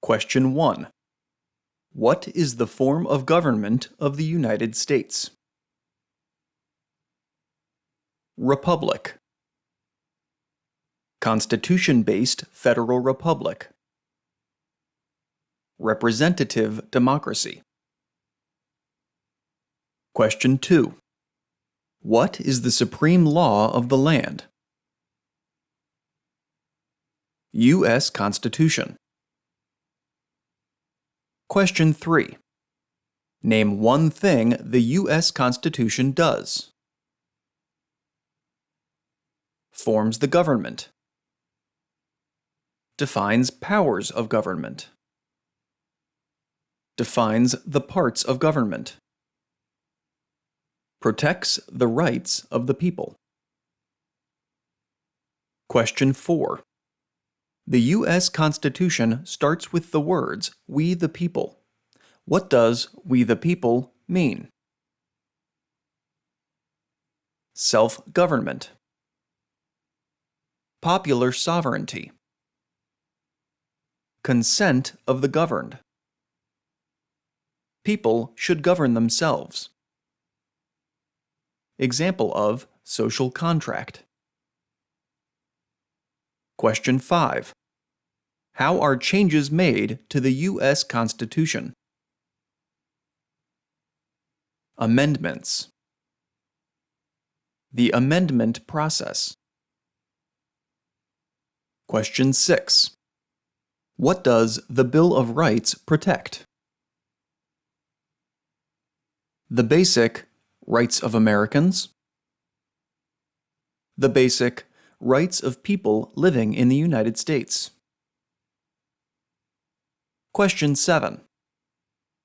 Question 1. What is the form of government of the United States? Republic. Constitution-based federal republic. Representative democracy. Question 2. What is the supreme law of the land? U.S. Constitution. Question 3. Name one thing the U.S. Constitution does. Forms the government. Defines powers of government. Defines the parts of government. Protects the rights of the people. Question 4. The U.S. Constitution starts with the words, "We the people." What does "we the people" mean? Self-government. Popular sovereignty. Consent of the governed. People should govern themselves. Example of social contract. Question 5. How are changes made to the U.S. Constitution? Amendments. The amendment process. Question 6. What does the Bill of Rights protect? The basic rights of Americans. The basic rights of people living in the United States. Question 7.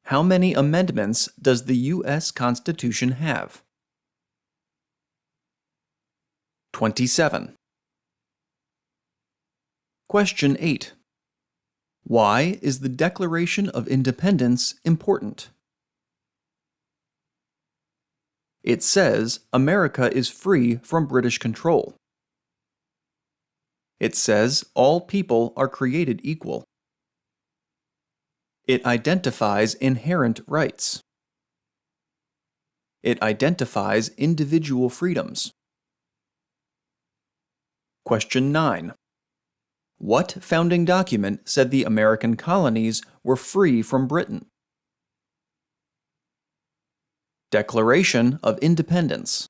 How many amendments does the U.S. Constitution have? 27. Question 8. Why is the Declaration of Independence important? It says America is free from British control. It says all people are created equal. It identifies inherent rights. It identifies individual freedoms. Question 9. What founding document said the American colonies were free from Britain? Declaration of Independence.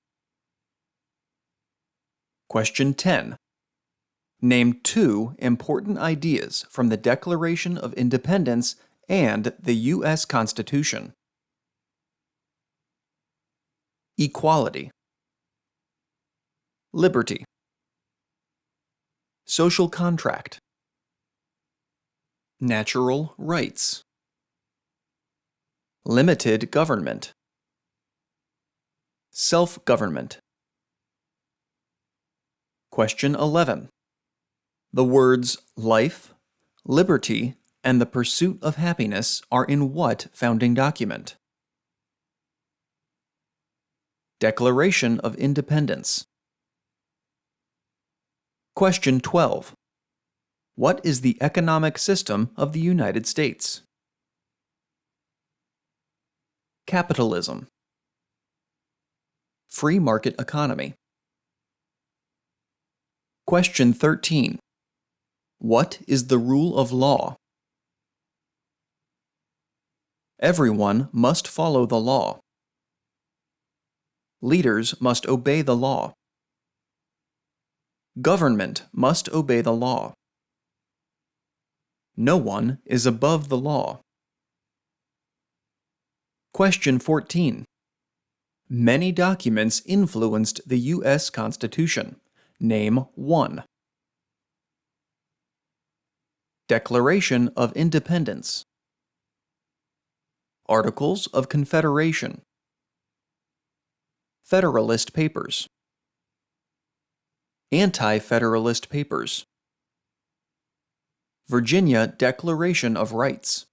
Question 10. Name two important ideas from the Declaration of Independence and the U.S. Constitution. Equality. Liberty. Social contract. Natural rights. Limited government. Self-government. Question 11. The words life, liberty, and the pursuit of happiness are in what founding document? Declaration of Independence. Question 12. What is the economic system of the United States? Capitalism. Free market economy. Question 13. What is the rule of law? Everyone must follow the law. Leaders must obey the law. Government must obey the law. No one is above the law. Question 14. Many documents influenced the U.S. Constitution. Name one. Declaration of Independence. Articles of Confederation. Federalist Papers. Anti-Federalist Papers. Virginia Declaration of Rights.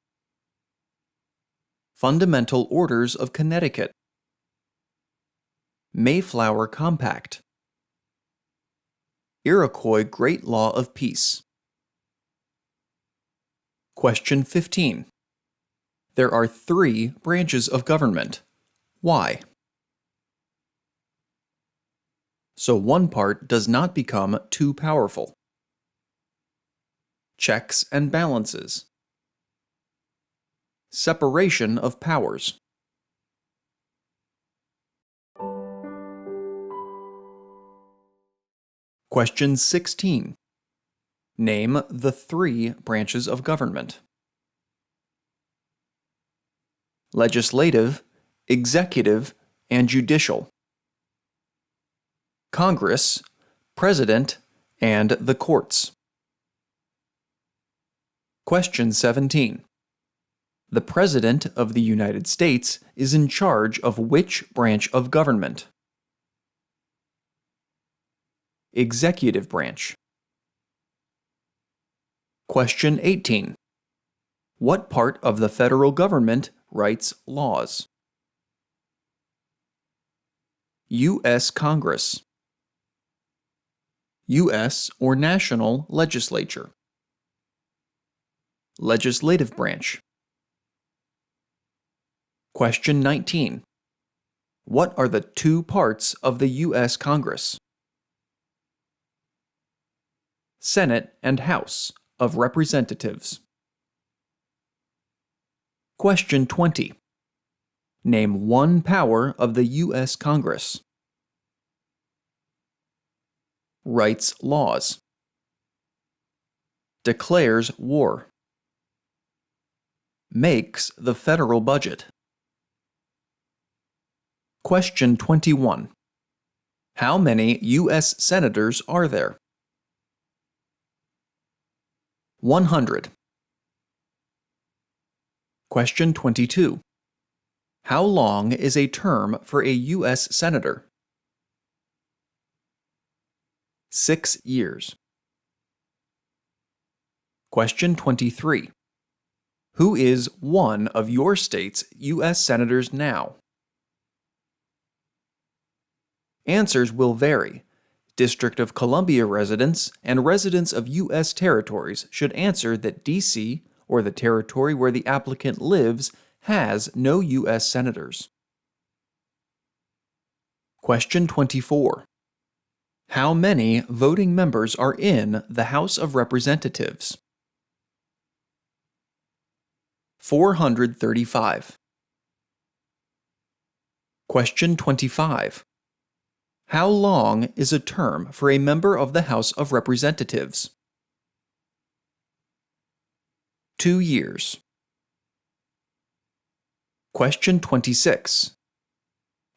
Fundamental Orders of Connecticut. Mayflower Compact. Iroquois Great Law of Peace. Question 15. There are 3 branches of government. Why? So one part does not become too powerful. Checks and balances. Separation of powers. Question 16. Name the 3 branches of government. Legislative, executive, and judicial. Congress, President, and the courts. Question 17. The President of the United States is in charge of which branch of government? Executive branch. Question 18. What part of the federal government writes laws? U.S. Congress. U.S. or national legislature. Legislative branch. Question 19. What are the 2 parts of the U.S. Congress? Senate and House of Representatives. Question 20. Name one power of the U.S. Congress. Writes laws. Declares war. Makes the federal budget. Question 21. How many U.S. senators are there? 100. Question 22. How long is a term for a U.S. senator? 6 years. Question 23. Who is one of your state's U.S. senators now? Answers will vary. District of Columbia residents and residents of U.S. territories should answer that D.C., or the territory where the applicant lives, has no U.S. senators. Question 24. How many voting members are in the House of Representatives? 435. Question 25. How long is a term for a member of the House of Representatives? 2 years. Question 26.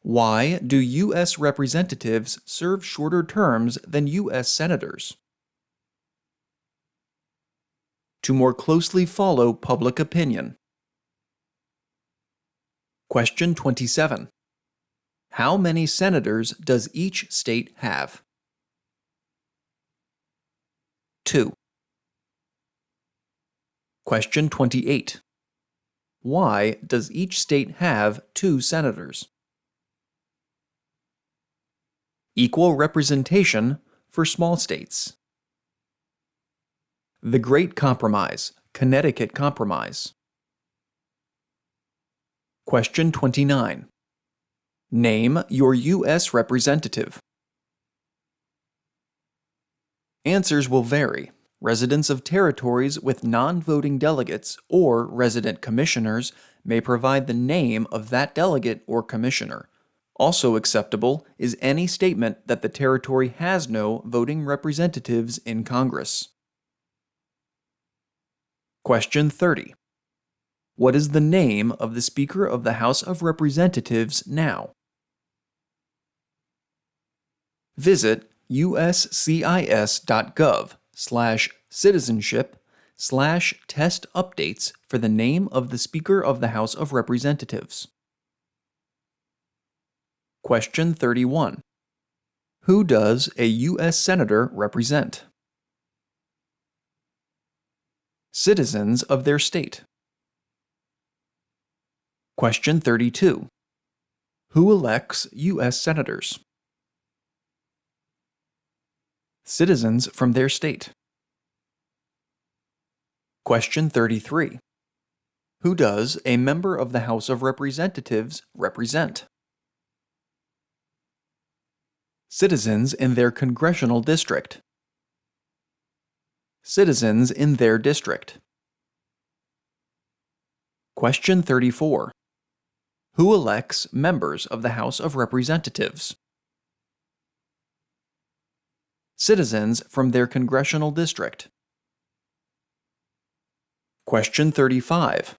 Why do U.S. representatives serve shorter terms than U.S. senators? To more closely follow public opinion. Question 27. How many senators does each state have? 2. Question 28. Why does each state have 2 senators? Equal representation for small states. The Great Compromise, Connecticut Compromise. Question 29. Name your U.S. representative. Answers will vary. Residents of territories with non-voting delegates or resident commissioners may provide the name of that delegate or commissioner. Also acceptable is any statement that the territory has no voting representatives in Congress. Question 30. What is the name of the Speaker of the House of Representatives now? Visit uscis.gov/citizenship/test updates for the name of the Speaker of the House of Representatives. Question 31. Who does a U.S. Senator represent? Citizens of their state. Question 32. Who elects U.S. Senators? Citizens from their state. Question 33. Who does a member of the House of Representatives represent? Citizens in their congressional district. Citizens in their district. Question 34. Who elects members of the House of Representatives? Citizens from their congressional district. Question 35.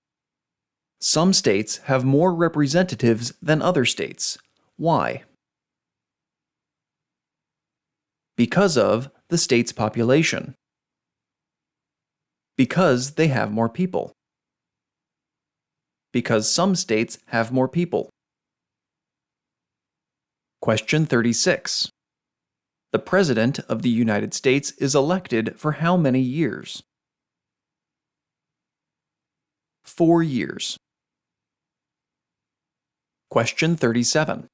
Some states have more representatives than other states. Why? Because of the state's population. Because they have more people. Because some states have more people. Question 36. The President of the United States is elected for how many years? 4 years. Question 37.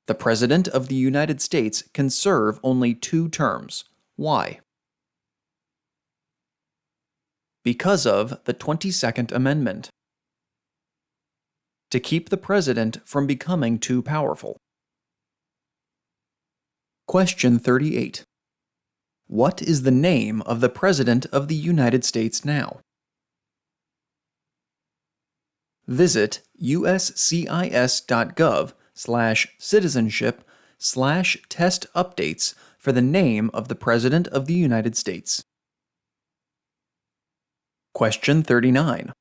The President of the United States can serve only 2 terms. Why? Because of the 22nd Amendment. To keep the President from becoming too powerful. Question 38. What is the name of the President of the United States now? Visit uscis.gov/citizenship/test updates for the name of the President of the United States. Question 39.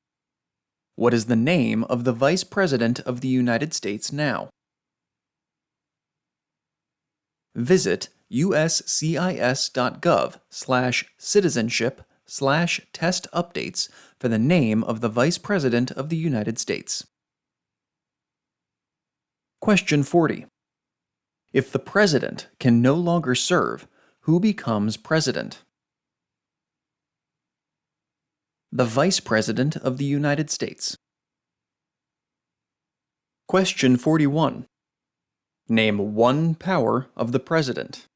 What is the name of the Vice President of the United States now? Visit uscis.gov/citizenship/test updates for the name of the Vice President of the United States. Question 40. If the President can no longer serve, who becomes President? The Vice President of the United States. Question 41. Name one power of the President.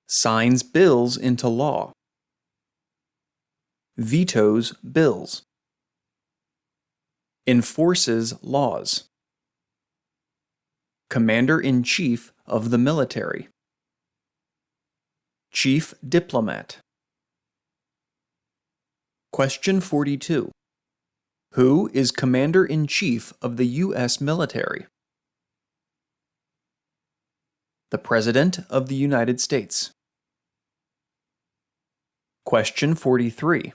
Signs bills into law. Vetoes bills. Enforces laws. Commander-in-Chief of the military. Chief diplomat. Question 42. Who is Commander-in-Chief of the U.S. military? The President of the United States. Question 43.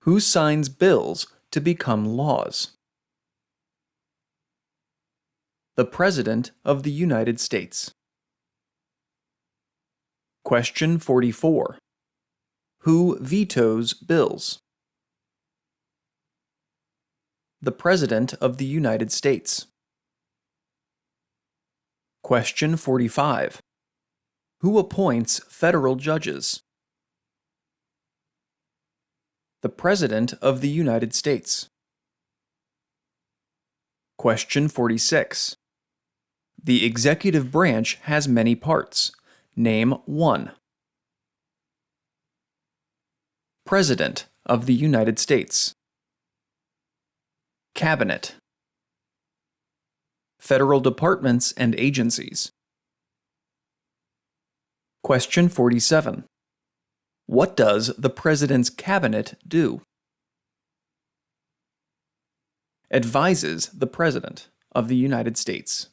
Who signs bills to become laws? The President of the United States. Question 44. Who vetoes bills? The President of the United States. Question 45. Who appoints federal judges? The President of the United States. Question 46. The executive branch has many parts. Name one. President of the United States. Cabinet. Federal departments and agencies. Question 47. What does the President's Cabinet do? Advises the President of the United States.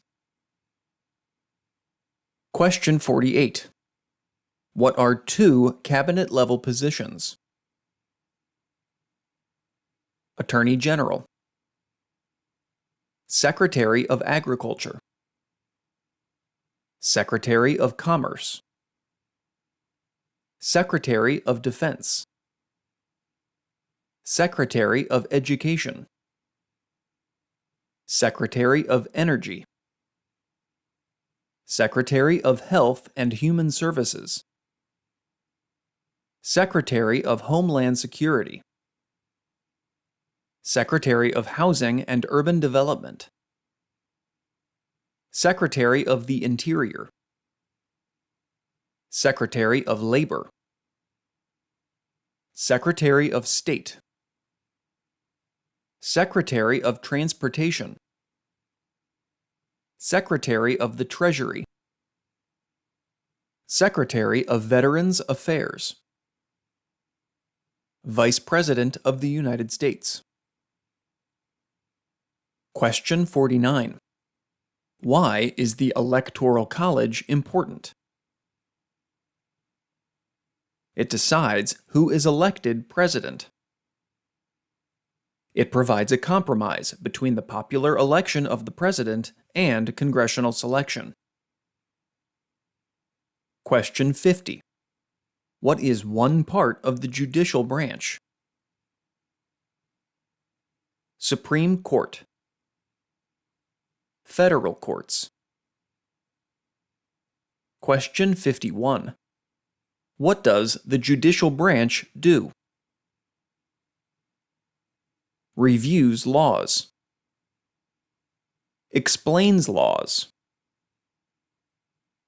Question 48. What are 2 cabinet-level positions? Attorney General. Secretary of Agriculture. Secretary of Commerce. Secretary of Defense. Secretary of Education. Secretary of Energy. Secretary of Health and Human Services. Secretary of Homeland Security. Secretary of Housing and Urban Development. Secretary of the Interior. Secretary of Labor. Secretary of State. Secretary of Transportation. Secretary of the Treasury. Secretary of Veterans Affairs. Vice President of the United States. Question 49. Why is the Electoral College important? It decides who is elected president. It provides a compromise between the popular election of the president and congressional selection. Question 50. What is one part of the judicial branch? Supreme Court. Federal courts. Question 51. What does the judicial branch do? Reviews laws. Explains laws.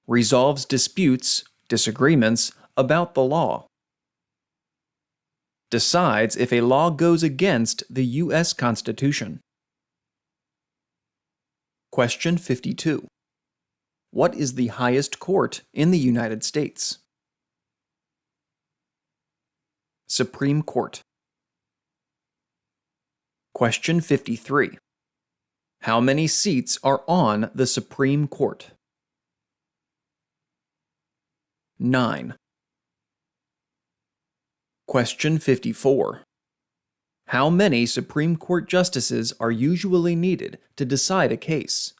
Resolves disputes, disagreements about the law. Decides if a law goes against the U.S. Constitution. Question 52. What is the highest court in the United States? Supreme Court. Question 53. How many seats are on the Supreme Court? 9. Question 54. How many Supreme Court justices are usually needed to decide a case?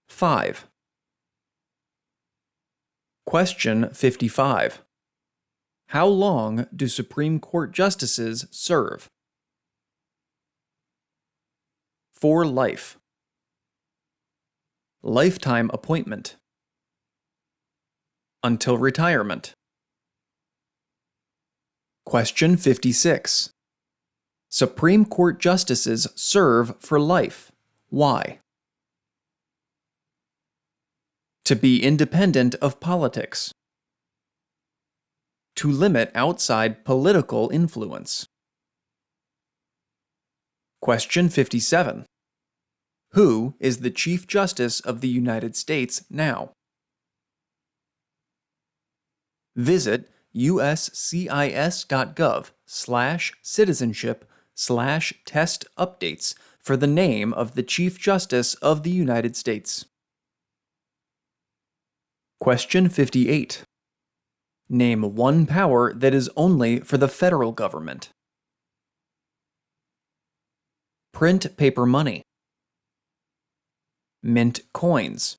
5. Question 55. How long do Supreme Court justices serve? For life. Lifetime appointment. Until retirement. Question 56. Supreme Court justices serve for life. Why? To be independent of politics. To limit outside political influence. Question 57. Who is the Chief Justice of the United States now? Visit uscis.gov/citizenship/test updates for the name of the Chief Justice of the United States. Question 58. Name one power that is only for the federal government. Print paper money. Mint coins.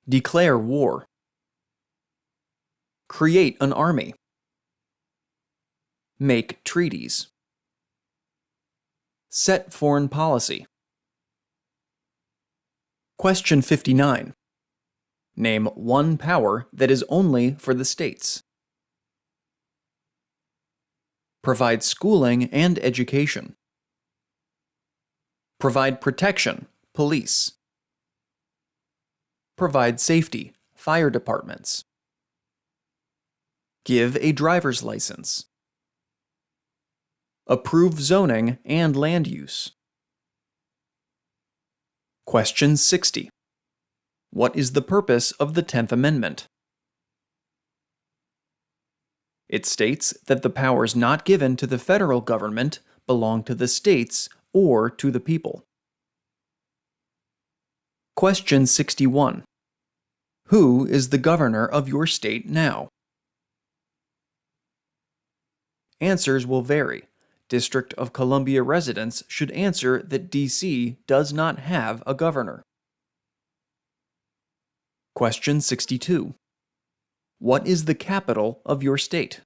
Declare war. Create an army. Make treaties. Set foreign policy. Question 59. Name one power that is only for the states. Provide schooling and education. Provide protection, police. Provide safety, fire departments. Give a driver's license. Approve zoning and land use. Question 60. What is the purpose of the 10th Amendment? It states that the powers not given to the federal government belong to the states or to the people. Question 61. Who is the governor of your state now? Answers will vary. District of Columbia residents should answer that D.C. does not have a governor. Question 62. What is the capital of your state?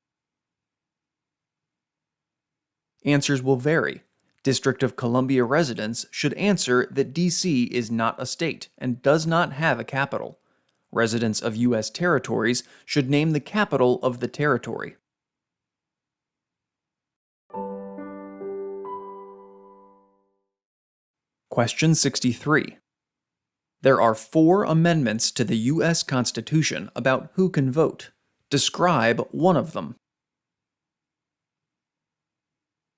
Answers will vary. District of Columbia residents should answer that D.C. is not a state and does not have a capital. Residents of U.S. territories should name the capital of the territory. Question 63. There are 4 amendments to the U.S. Constitution about who can vote. Describe one of them.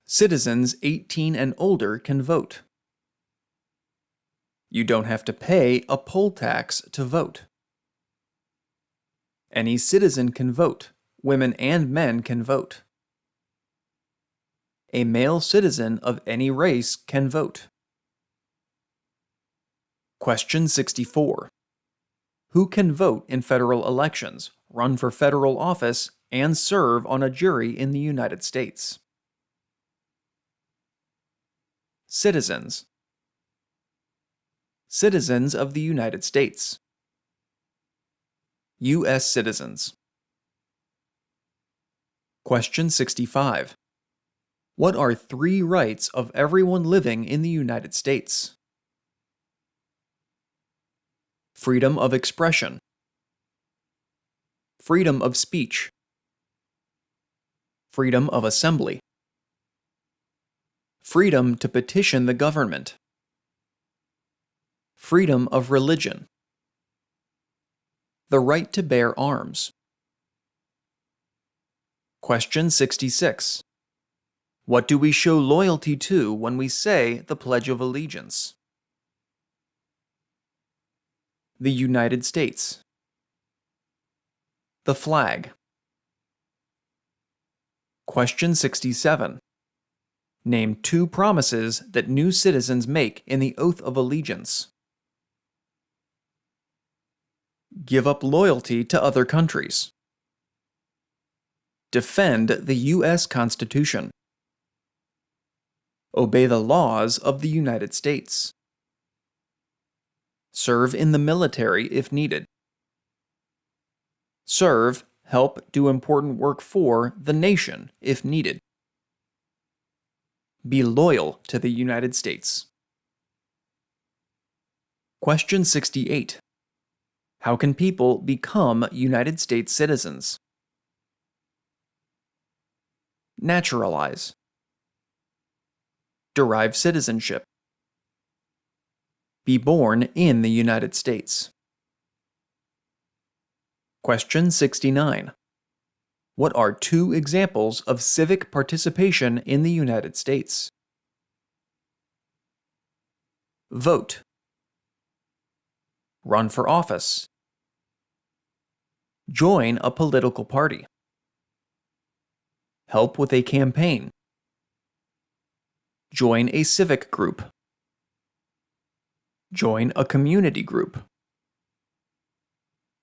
Citizens 18 and older can vote. You don't have to pay a poll tax to vote. Any citizen can vote. Women and men can vote. A male citizen of any race can vote. Question 64. Who can vote in federal elections, run for federal office, and serve on a jury in the United States? Citizens. Citizens of the United States. U.S. citizens. Question 65. What are 3 rights of everyone living in the United States? Freedom of expression. Freedom of speech. Freedom of assembly. Freedom to petition the government. Freedom of religion. The right to bear arms. Question 66. What do we show loyalty to when we say the Pledge of Allegiance? The United States. The flag. Question 67. Name 2 promises that new citizens make in the Oath of Allegiance. Give up loyalty to other countries. Defend the U.S. Constitution. Obey the laws of the United States. Serve in the military if needed. Serve, help do important work for the nation if needed. Be loyal to the United States. Question 68. How can people become United States citizens? Naturalize. Derive citizenship. Be born in the United States. Question 69. What are 2 examples of civic participation in the United States? Vote. Run for office. Join a political party. Help with a campaign. Join a civic group. Join a community group.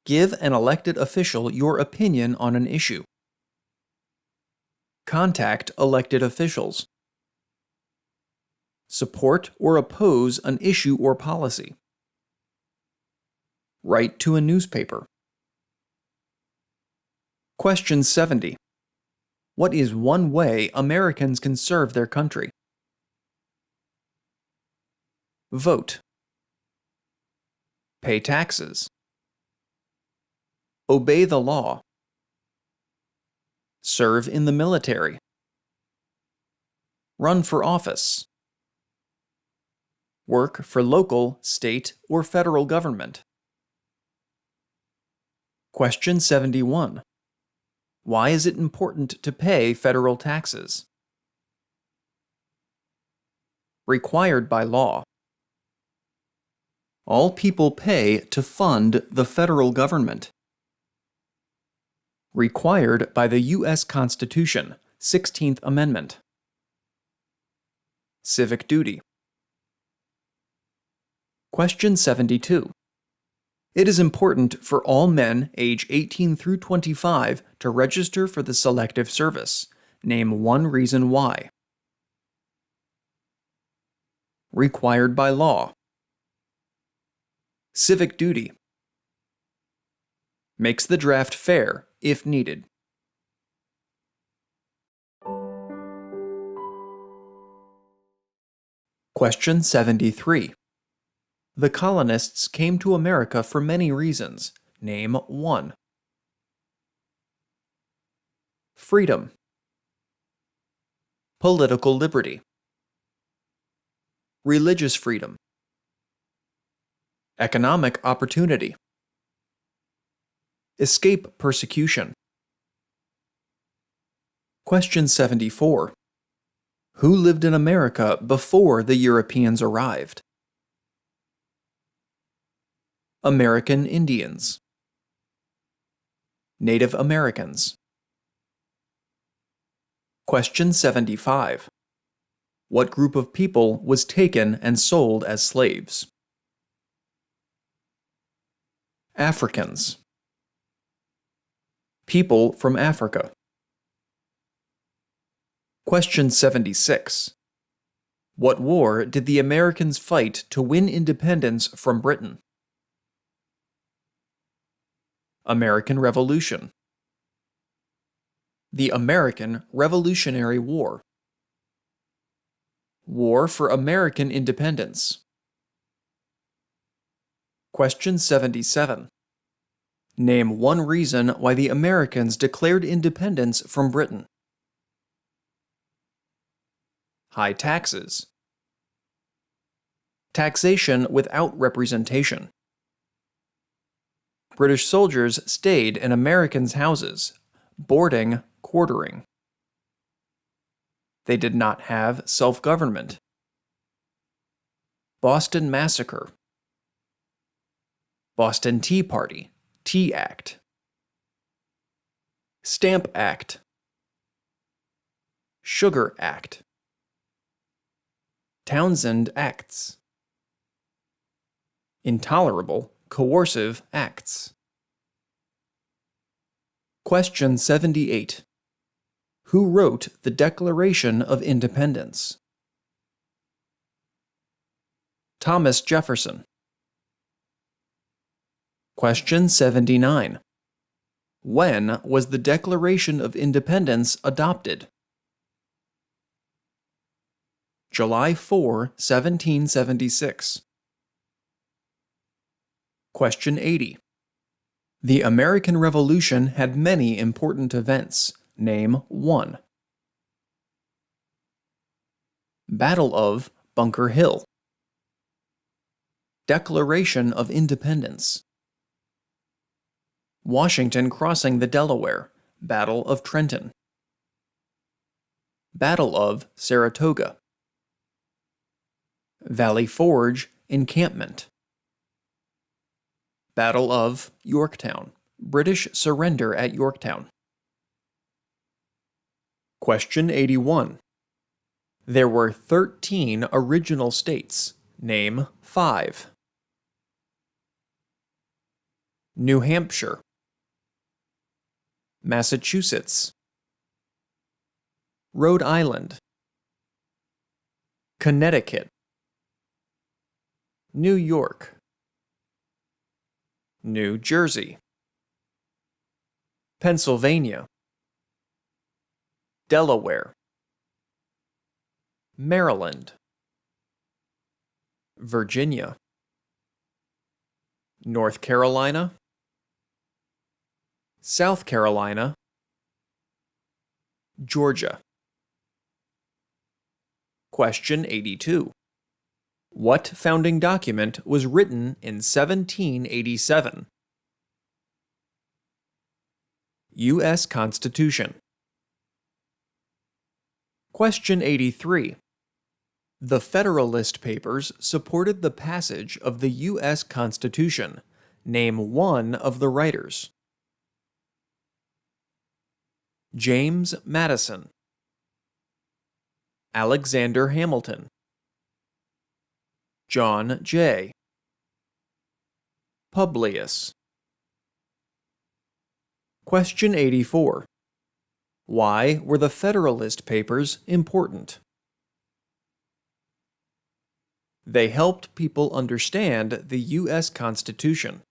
Give an elected official your opinion on an issue. Contact elected officials. Support or oppose an issue or policy. Write to a newspaper. Question 70. What is one way Americans can serve their country? Vote. Pay taxes. Obey the law. Serve in the military. Run for office. Work for local, state, or federal government. Question 71. Why is it important to pay federal taxes? Required by law. All people pay to fund the federal government. Required by the U.S. Constitution, 16th Amendment. Civic duty. Question 72. It is important for all men age 18 through 25 to register for the Selective Service. Name 1 reason why. Required by law. Civic duty. Makes the draft fair if needed. Question 73. The colonists came to America for many reasons. Name 1. Freedom. Political liberty. Religious freedom. Economic opportunity. Escape persecution. Question 74. Who lived in America before the Europeans arrived? American Indians. Native Americans. Question 75. What group of people was taken and sold as slaves? Africans. People from Africa. Question 76. What war did the Americans fight to win independence from Britain? American Revolution. The American Revolutionary War. War for American Independence. Question 77. Name one reason why the Americans declared independence from Britain. High taxes. Taxation without representation. British soldiers stayed in Americans' houses, boarding, quartering. They did not have self-government. Boston Massacre. Boston Tea Party, Tea Act. Stamp Act. Sugar Act. Townsend Acts. Intolerable, coercive acts. Question 78. Who wrote the Declaration of Independence? Thomas Jefferson. Question 79. When was the Declaration of Independence adopted? July 4, 1776. Question 80. The American Revolution had many important events. Name one. Battle of Bunker Hill. Declaration of Independence. Washington crossing the Delaware. Battle of Trenton. Battle of Saratoga. Valley Forge Encampment. Battle of Yorktown. British surrender at Yorktown. Question 81. There were 13 original states. Name 5. New Hampshire. Massachusetts. Rhode Island. Connecticut. New York. New Jersey. Pennsylvania. Delaware. Maryland. Virginia. North Carolina. South Carolina. Georgia. Question 82. What founding document was written in 1787? U.S. Constitution. Question 83. The Federalist Papers supported the passage of the U.S. Constitution. Name one of the writers. James Madison. Alexander Hamilton. John Jay. Publius. Question 84. Why were the Federalist Papers important? They helped people understand the U.S. Constitution.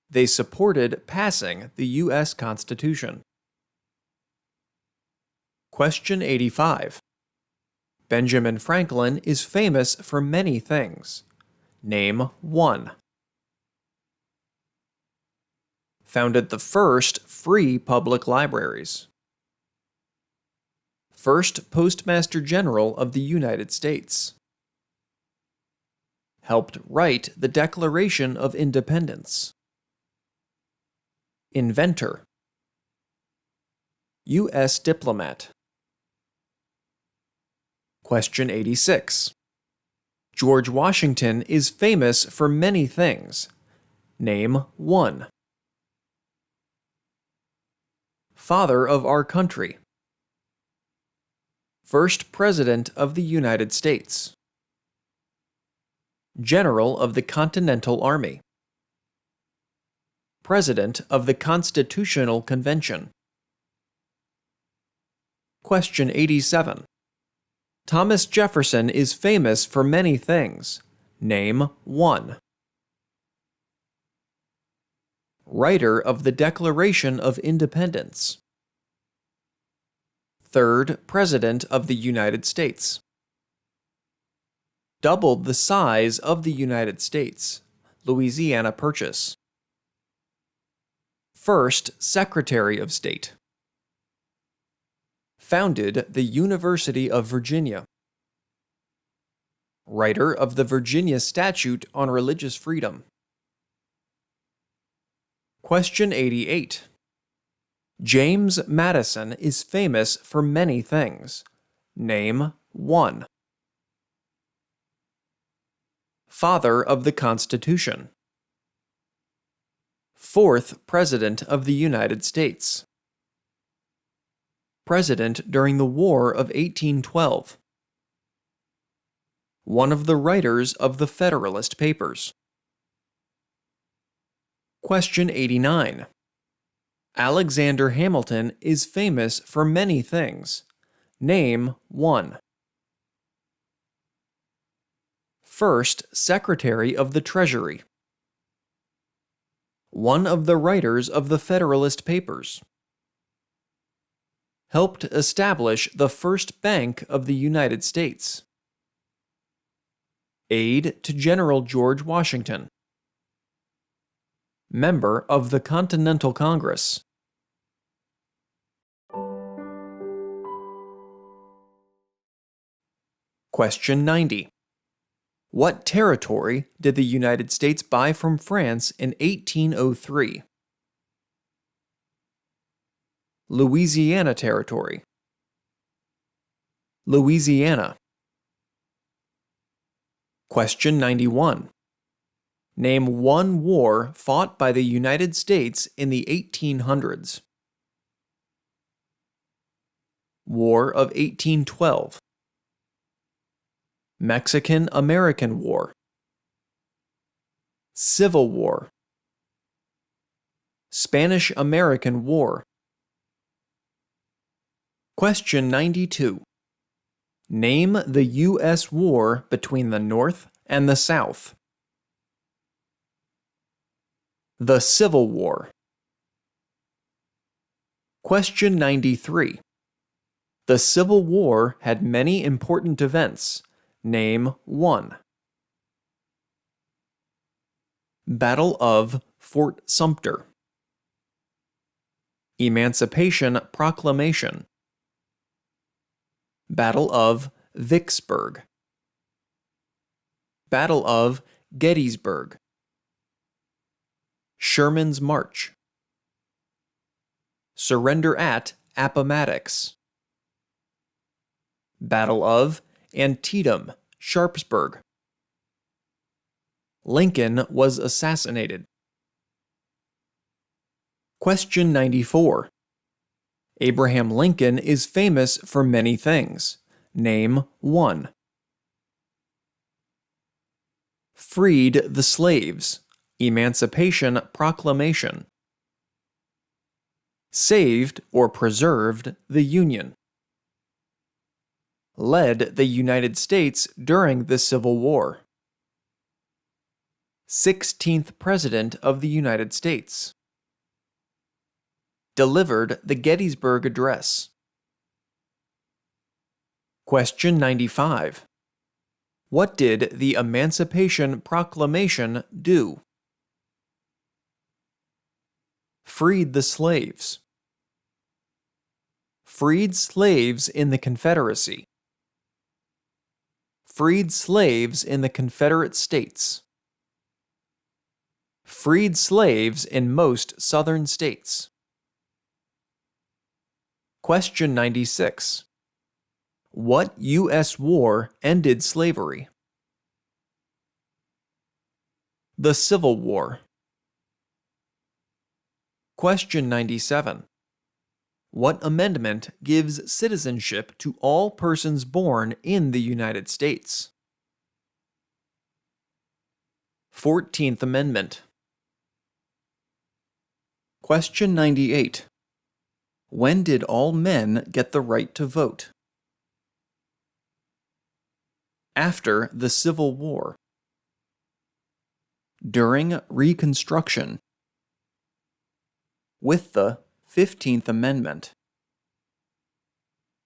They supported passing the U.S. Constitution. Question 85. Benjamin Franklin is famous for many things. Name one. Founded the first free public libraries. First Postmaster General of the United States. Helped write the Declaration of Independence. Inventor. U.S. diplomat. Question 86. George Washington is famous for many things. Name one. Father of our country. First President of the United States. General of the Continental Army. President of the Constitutional Convention. Question 87. Thomas Jefferson is famous for many things. Name one. Writer of the Declaration of Independence. Third President of the United States. Doubled the size of the United States. Louisiana Purchase. First Secretary of State. Founded the University of Virginia. Writer of the Virginia Statute on Religious Freedom. Question 88. James Madison is famous for many things. Name one. Father of the Constitution. Fourth President of the United States. President during the War of 1812. One of the writers of the Federalist Papers. Question 89. Alexander Hamilton is famous for many things. Name one. First Secretary of the Treasury. One of the writers of the Federalist Papers. Helped establish the first bank of the United States. Aide to General George Washington. Member of the Continental Congress. Question 90. What territory did the United States buy from France in 1803? Louisiana Territory. Louisiana. Question 91. Name one war fought by the United States in the 1800s. War of 1812. Mexican-American War. Civil War. Spanish-American War. Question 92. Name the U.S. war between the North and the South. The Civil War. Question 93. The Civil War had many important events. Name one. Battle of Fort Sumter. Emancipation Proclamation. Battle of Vicksburg. Battle of Gettysburg. Sherman's March. Surrender at Appomattox. Battle of Antietam, Sharpsburg. Lincoln was assassinated. Question 94. Abraham Lincoln is famous for many things. Name one. Freed the slaves. Emancipation Proclamation. Saved or preserved the Union. Led the United States during the Civil War. 16th President of the United States. Delivered the Gettysburg Address. Question 95. What did the Emancipation Proclamation do? Freed the slaves. Freed slaves in the Confederacy. Freed slaves in the Confederate States. Freed slaves in most southern states. Question 96. What U.S. war ended slavery? The Civil War. Question 97. What amendment gives citizenship to all persons born in the United States? 14th Amendment. Question 98. When did all men get the right to vote? After the Civil War. During Reconstruction. With the 15th Amendment.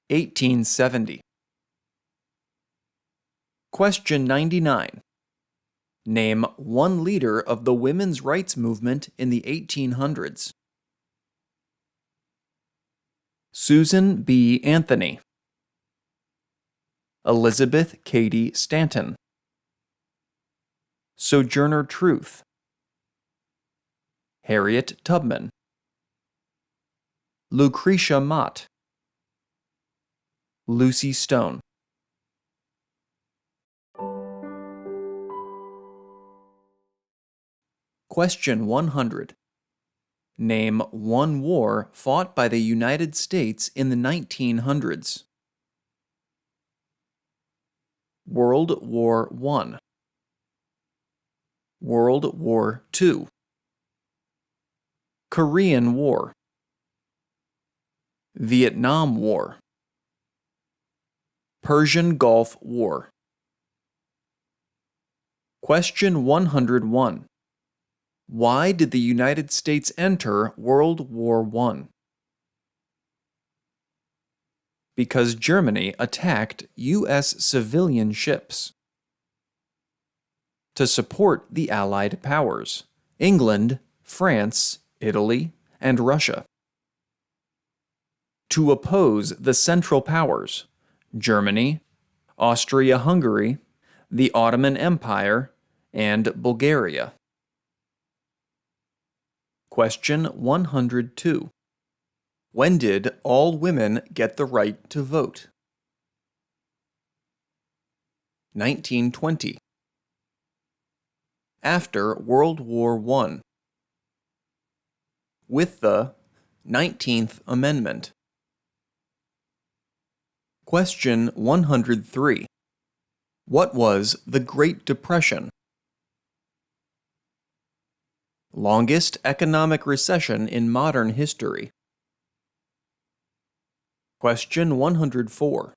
1870. Question 99. Name one leader of the women's rights movement in the 1800s. Susan B. Anthony. Elizabeth Cady Stanton. Sojourner Truth. Harriet Tubman. Lucretia Mott. Lucy Stone. Question 100. Name one war fought by the United States in the 1900s. World War I. World War II. Korean War. Vietnam War. Persian Gulf War. Question 101. Why did the United States enter World War I? Because Germany attacked U.S. civilian ships. To support the Allied powers, England, France, Italy, and Russia. To oppose the Central Powers, Germany, Austria-Hungary, the Ottoman Empire, and Bulgaria. Question 102. When did all women get the right to vote? 1920. After World War I. With the 19th Amendment. Question 103. What was the Great Depression? Longest economic recession in modern history. Question 104.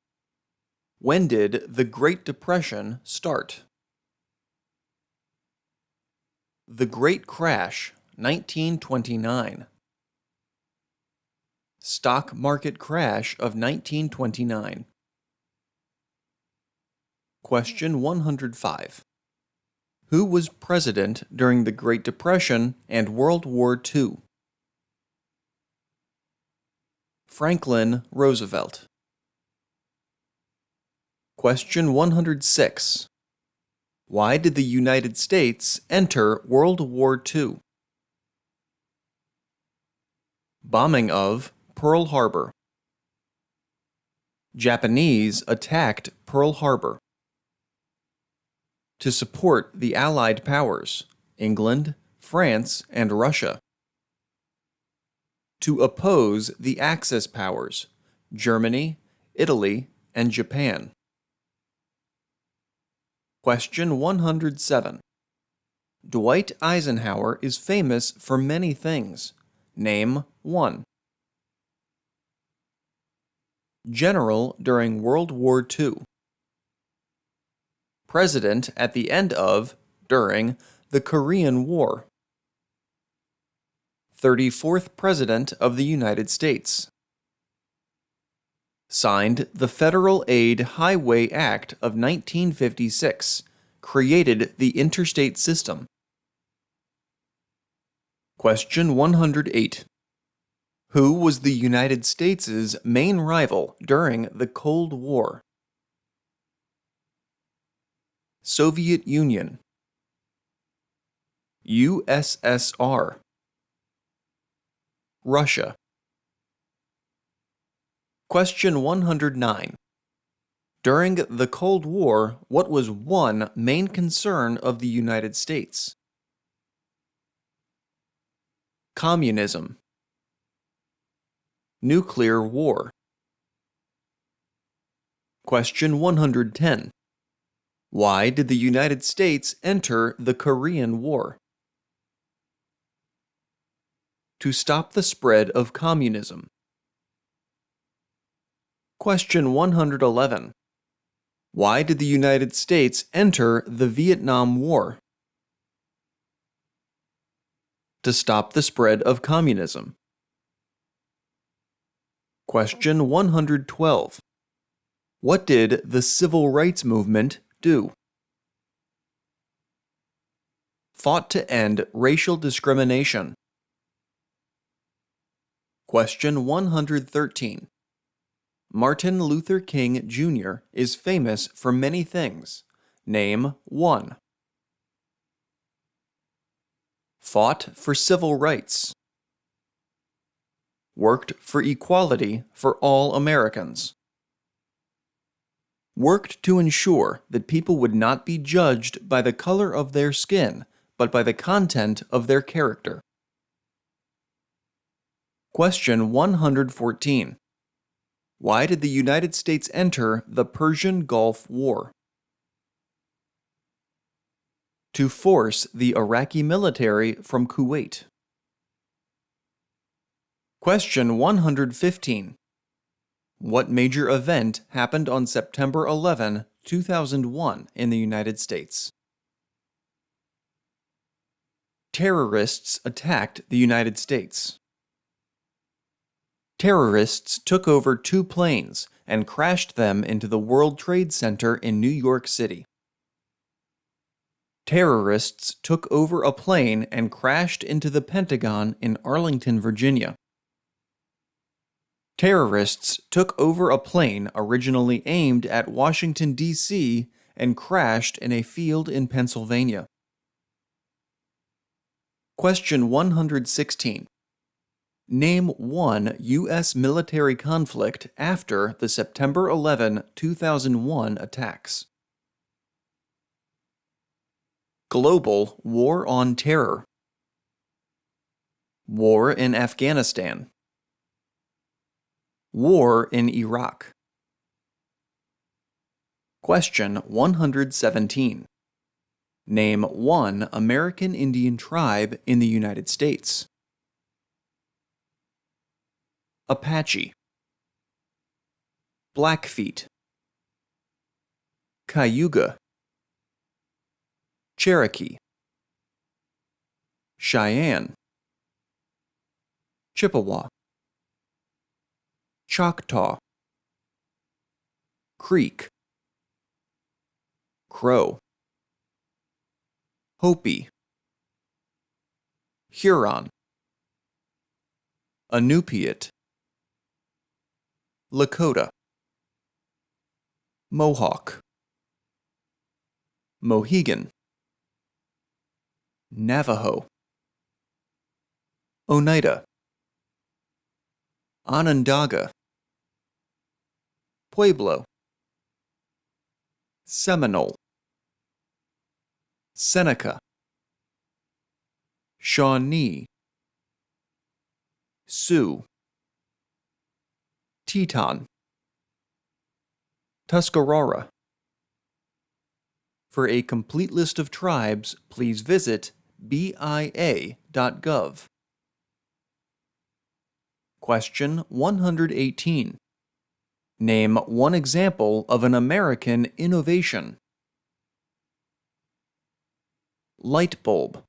When did the Great Depression start? The Great Crash, 1929. Stock market crash of 1929. Question 105. Who was president during the Great Depression and World War II? Franklin Roosevelt. Question 106. Why did the United States enter World War II? Bombing of Pearl Harbor. Japanese attacked Pearl Harbor. To support the Allied powers, England, France, and Russia. To oppose the Axis powers, Germany, Italy, and Japan. Question 107. Dwight Eisenhower is famous for many things. Name one. General during World War II. President at the end of, during, the Korean War. 34th President of the United States. Signed the Federal Aid Highway Act of 1956, created the interstate system. Question 108. Who was the United States' main rival during the Cold War? Soviet Union. USSR. Russia. Question 109. During the Cold War, what was one main concern of the United States? Communism. Nuclear war. Question 110. Why did the United States enter the Korean War? To stop the spread of communism. Question 111. Why did the United States enter the Vietnam War? To stop the spread of communism. Question 112. What did the Civil Rights Movement do? Fought to end racial discrimination. Question 113. Martin Luther King Jr. is famous for many things. Name one. Fought for civil rights. Worked for equality for all Americans. Worked to ensure that people would not be judged by the color of their skin, but by the content of their character. Question 114. Why did the United States enter the Persian Gulf War? To force the Iraqi military from Kuwait. Question 115. What major event happened on September 11, 2001 in the United States? Terrorists attacked the United States. Terrorists took over 2 planes and crashed them into the World Trade Center in New York City. Terrorists took over a plane and crashed into the Pentagon in Arlington, Virginia. Terrorists took over a plane originally aimed at Washington, D.C. and crashed in a field in Pennsylvania. Question 116. Name one U.S. military conflict after the September 11, 2001 attacks. Global War on Terror. War in Afghanistan. War in Iraq. Question 117. Name one American Indian tribe in the United States. Apache. Blackfeet. Cayuga. Cherokee. Cheyenne. Chippewa. Choctaw. Creek. Crow. Hopi. Huron. Inupiat. Lakota. Mohawk. Mohegan. Navajo. Oneida. Onondaga. Pueblo. Seminole. Seneca. Shawnee. Sioux. Teton. Tuscarora. For a complete list of tribes, please visit BIA.gov. Question 118. Name one example of an American innovation. Light bulb.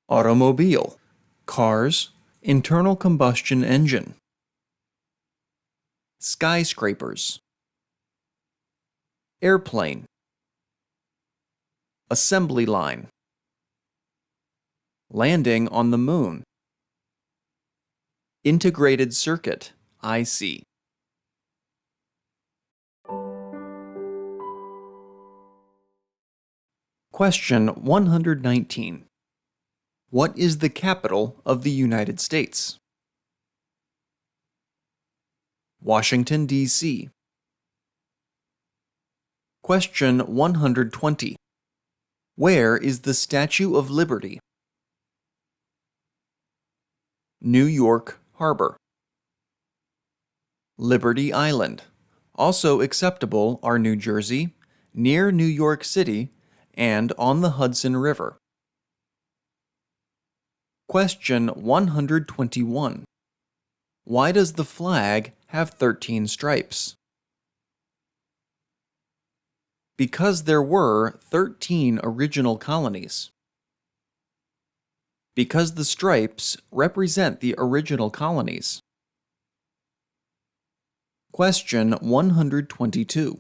Automobile. Cars. Internal combustion engine. Skyscrapers. Airplane. Assembly line. Landing on the moon. Integrated circuit, IC. Question 119. What is the capital of the United States? Washington, D.C. Question 120. Where is the Statue of Liberty? New York Harbor. Liberty Island. Also acceptable are New Jersey, near New York City, and on the Hudson River. Question 121. Why does the flag have 13 stripes? Because there were 13 original colonies. Because the stripes represent the original colonies. Question 122.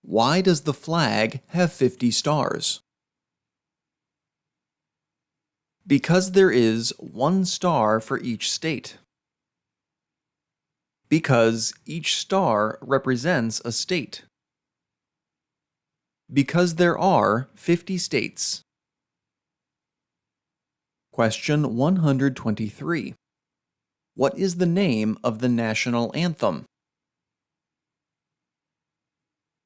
Why does the flag have 50 stars? Because there is 1 star for each state. Because each star represents a state. Because there are 50 states. Question 123. What is the name of the national anthem?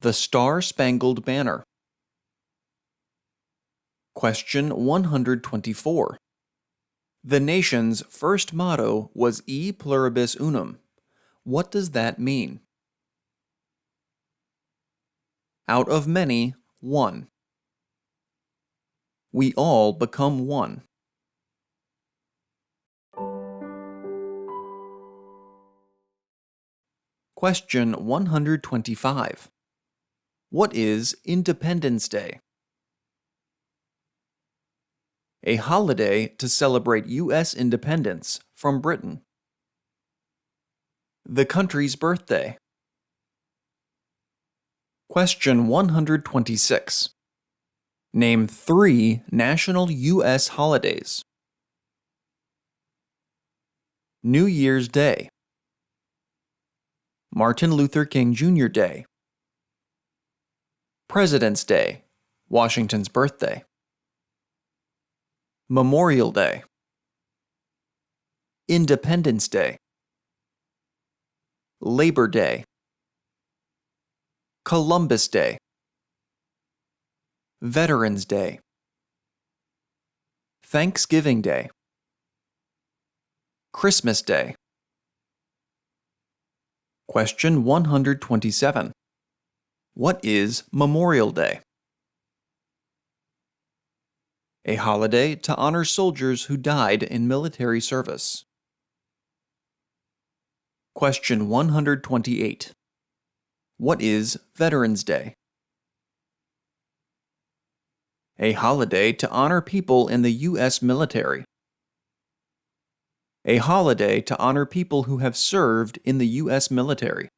The Star-Spangled Banner. Question 124. The nation's first motto was E pluribus unum. What does that mean? Out of many, one. We all become one. Question 125. What is Independence Day? A holiday to celebrate U.S. independence from Britain. The country's birthday. Question 126. Name 3 national U.S. holidays. New Year's Day. Martin Luther King Jr. Day. President's Day, Washington's birthday. Memorial Day. Independence Day. Labor Day. Columbus Day. Veterans Day. Thanksgiving Day. Christmas Day. Question 127. What is Memorial Day? A holiday to honor soldiers who died in military service. Question 128. What is Veterans Day? A holiday to honor people in the U.S. military. A holiday to honor people who have served in the U.S. military.